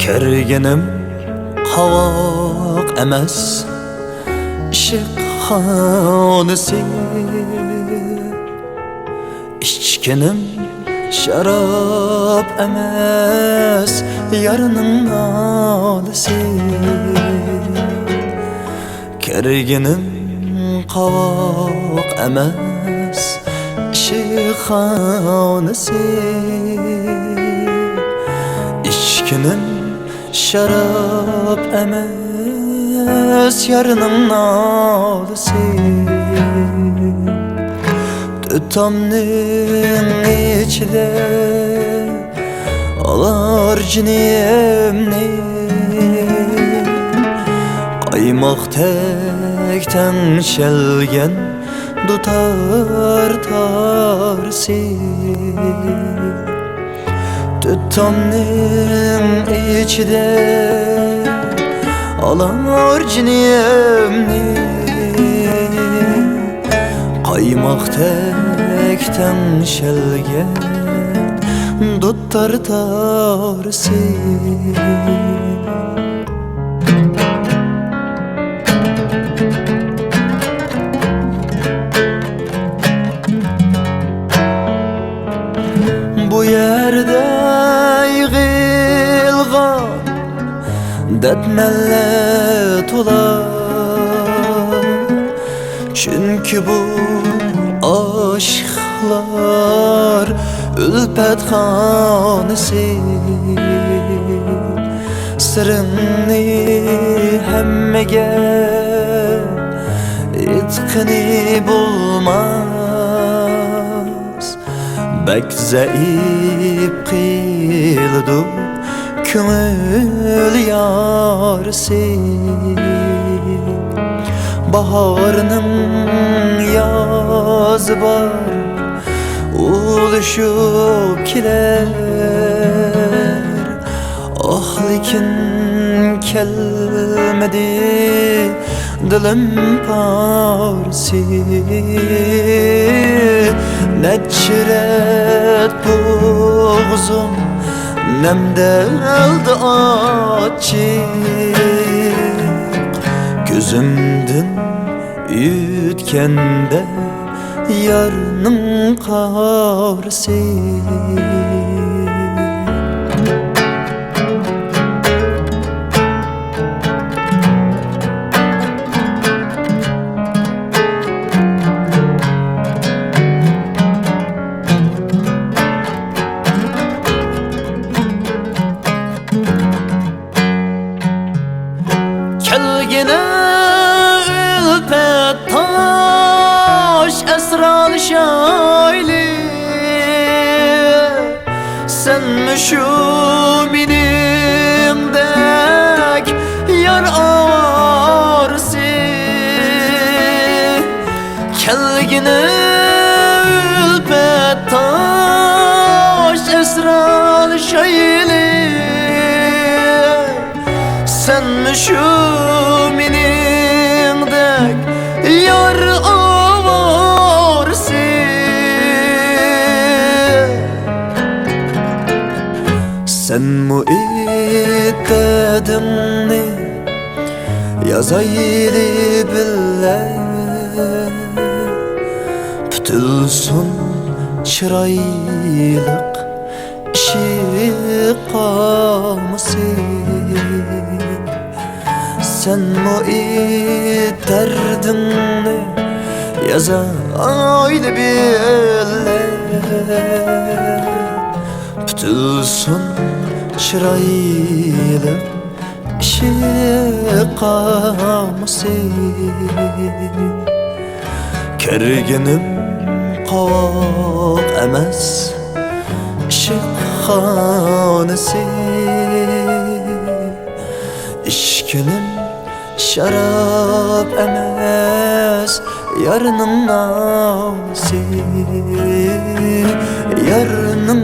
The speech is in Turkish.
Kerginim qavoq emas, ishq xonasi. İçkinim şarap emas, yarının nolisi. Kerginim qavoq emas, ishq xonasi. İçkinim şarap emas, yarının nolisi. Tutamning ichida olar jinimni, qaymoqdek tengshelgan dutar tarsi. Tutamning ichida olar jinimni, qaymoqdek tengshelgan dutar tarsi. Bu yerde yığılgan derdlerle tolar, çünkü bu aşklar ülpet hanesi. Sırrını hemmege itqini bulmaz, bek zayıf kıldı köngül yarisi. Baharının yazı var, uluşup kiler. Ah lekin kelmedi dilim parsi. Neçret boğazım nemdeldi açık, gözümdün yütkende yarının qarsi. Kelgine ülpet taş esrar şayli, sen mi şu benimdek yar ağarsi. Kelgine ülpet taş esrar şayli, sen mi şu benimdek yar ağarsi. Sen mu ittedinni yazayli bille, pütülsün çıraylık işi qalmasi. Sen mu derdinni yazayli bille, pütülsün çıraylık işi qalmasi. Kerginim qavoq emas, ishq xonasi. İçkinim şarap emas, yarının nolisi. Yarının